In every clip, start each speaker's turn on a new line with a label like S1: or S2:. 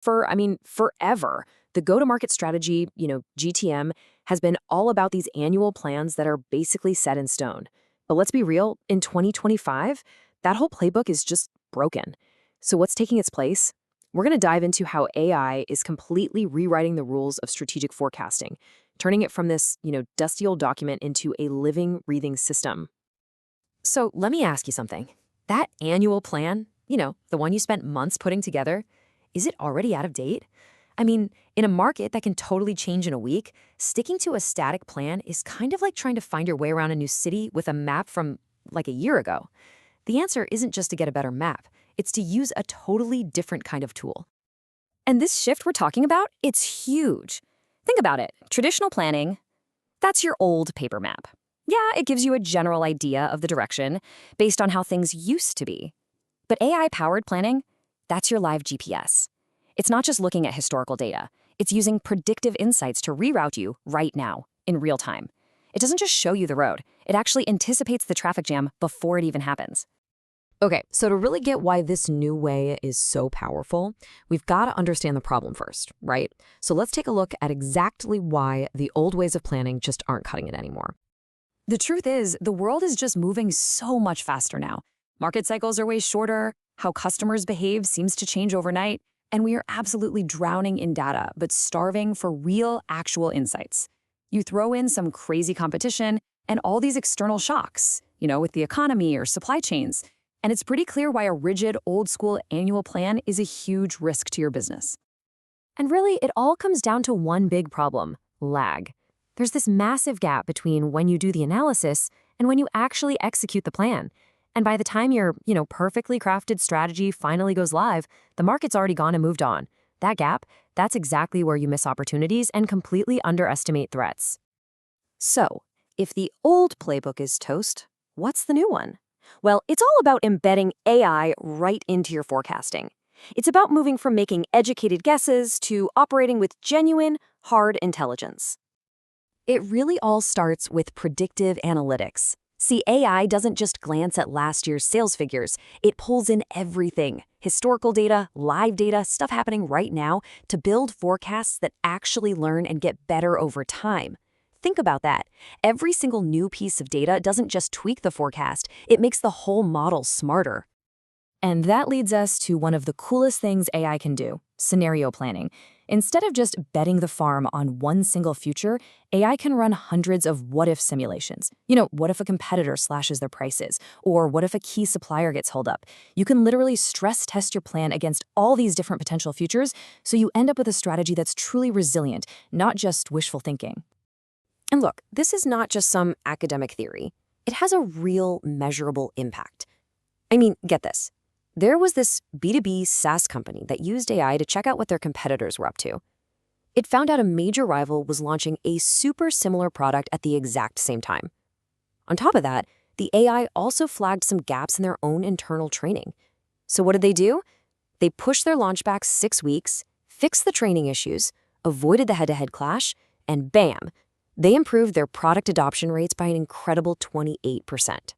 S1: Forever. The go-to-market strategy, GTM, has been all about these annual plans that are basically set in stone. But let's be real, in 2025, that whole playbook is just broken. So what's taking its place? We're going to dive into how AI is completely rewriting the rules of strategic forecasting, turning it from this, dusty old document into a living, breathing system. So let me ask you something. That annual plan, the one you spent months putting together, is it already out of date? In a market that can totally change in a week, sticking to a static plan is kind of like trying to find your way around a new city with a map from like a year ago. The answer isn't just to get a better map, it's to use a totally different kind of tool. And this shift we're talking about, it's huge. Think about it. Traditional planning, that's your old paper map. Yeah, it gives you a general idea of the direction based on how things used to be. But AI-powered planning, that's your live GPS. It's not just looking at historical data. It's using predictive insights to reroute you right now, in real time. It doesn't just show you the road. It actually anticipates the traffic jam before it even happens. Okay, so to really get why this new way is so powerful, we've got to understand the problem first, right? So let's take a look at exactly why the old ways of planning just aren't cutting it anymore. The truth is, the world is just moving so much faster now. Market cycles are way shorter, how customers behave seems to change overnight, and we are absolutely drowning in data, but starving for real, actual insights. You throw in some crazy competition and all these external shocks, with the economy or supply chains, and it's pretty clear why a rigid, old-school annual plan is a huge risk to your business. And really, it all comes down to one big problem: lag. There's this massive gap between when you do the analysis and when you actually execute the plan. And by the time your, perfectly crafted strategy finally goes live, the market's already gone and moved on. That gap, that's exactly where you miss opportunities and completely underestimate threats. So, if the old playbook is toast, what's the new one? Well, it's all about embedding AI right into your forecasting. It's about moving from making educated guesses to operating with genuine, hard intelligence. It really all starts with predictive analytics. See, AI doesn't just glance at last year's sales figures. It pulls in everything: historical data, live data, stuff happening right now, to build forecasts that actually learn and get better over time. Think about that. Every single new piece of data doesn't just tweak the forecast, it makes the whole model smarter. And that leads us to one of the coolest things AI can do: scenario planning. Instead of just betting the farm on one single future, AI can run hundreds of what-if simulations. What if a competitor slashes their prices? Or what if a key supplier gets held up? You can literally stress test your plan against all these different potential futures, so you end up with a strategy that's truly resilient, not just wishful thinking. And look, this is not just some academic theory. It has a real, measurable impact. Get this. There was this B2B SaaS company that used AI to check out what their competitors were up to. It found out a major rival was launching a super similar product at the exact same time. On top of that, the AI also flagged some gaps in their own internal training. So what did they do? They pushed their launch back 6 weeks, fixed the training issues, avoided the head-to-head clash, and bam, they improved their product adoption rates by an incredible 28%.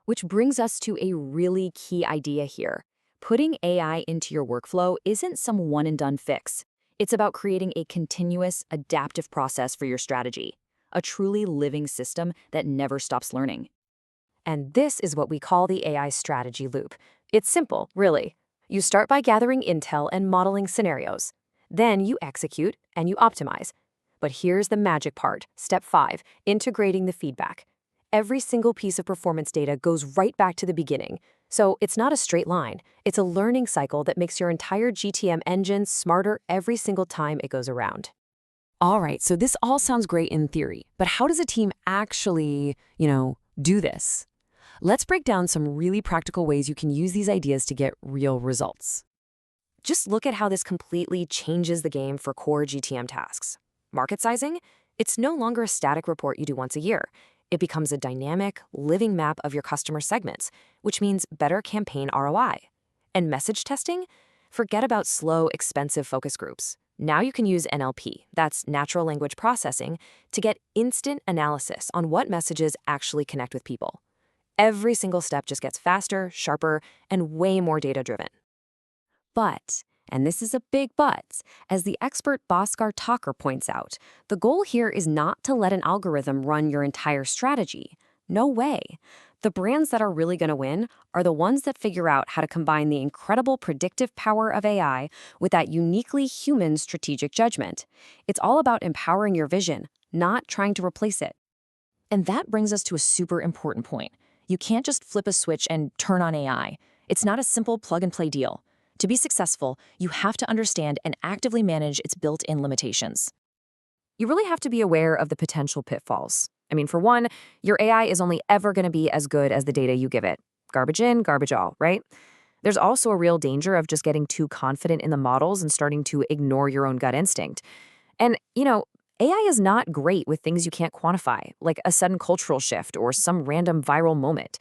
S1: Which brings us to a really key idea here. Putting AI into your workflow isn't some one-and-done fix. It's about creating a continuous, adaptive process for your strategy, a truly living system that never stops learning. And this is what we call the AI strategy loop. It's simple, really. You start by gathering intel and modeling scenarios. Then you execute and you optimize. But here's the magic part, step 5, integrating the feedback. Every single piece of performance data goes right back to the beginning. So it's not a straight line. It's a learning cycle that makes your entire GTM engine smarter every single time it goes around. All right, so this all sounds great in theory, but how does a team actually, do this? Let's break down some really practical ways you can use these ideas to get real results. Just look at how this completely changes the game for core GTM tasks. Market sizing? It's no longer a static report you do once a year. It becomes a dynamic, living map of your customer segments, which means better campaign ROI. And message testing? Forget about slow, expensive focus groups. Now you can use NLP, that's natural language processing, to get instant analysis on what messages actually connect with people. Every single step just gets faster, sharper, and way more data-driven. But And this is a big but. As the expert Bhaskar Thakur points out, the goal here is not to let an algorithm run your entire strategy. No way. The brands that are really going to win are the ones that figure out how to combine the incredible predictive power of AI with that uniquely human strategic judgment. It's all about empowering your vision, not trying to replace it.
S2: And that brings us to a super important point. You can't just flip a switch and turn on AI. It's not a simple plug-and-play deal. To be successful, you have to understand and actively manage its built-in limitations.
S1: You really have to be aware of the potential pitfalls. I mean, for one, your AI is only ever going to be as good as the data you give it. Garbage in, garbage out, right? There's also a real danger of just getting too confident in the models and starting to ignore your own gut instinct. And, AI is not great with things you can't quantify, like a sudden cultural shift or some random viral moment.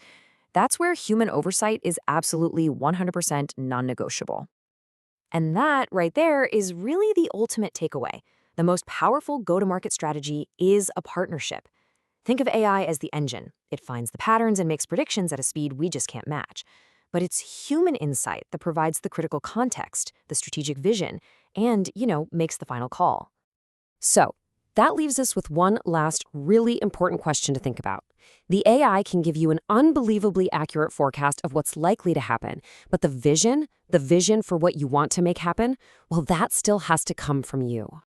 S1: That's where human oversight is absolutely 100% non-negotiable. And that right there is really the ultimate takeaway. The most powerful go-to-market strategy is a partnership. Think of AI as the engine. It finds the patterns and makes predictions at a speed we just can't match. But it's human insight that provides the critical context, the strategic vision, and, makes the final call. So, that leaves us with one last really important question to think about. The AI can give you an unbelievably accurate forecast of what's likely to happen, but the vision for what you want to make happen, well, that still has to come from you.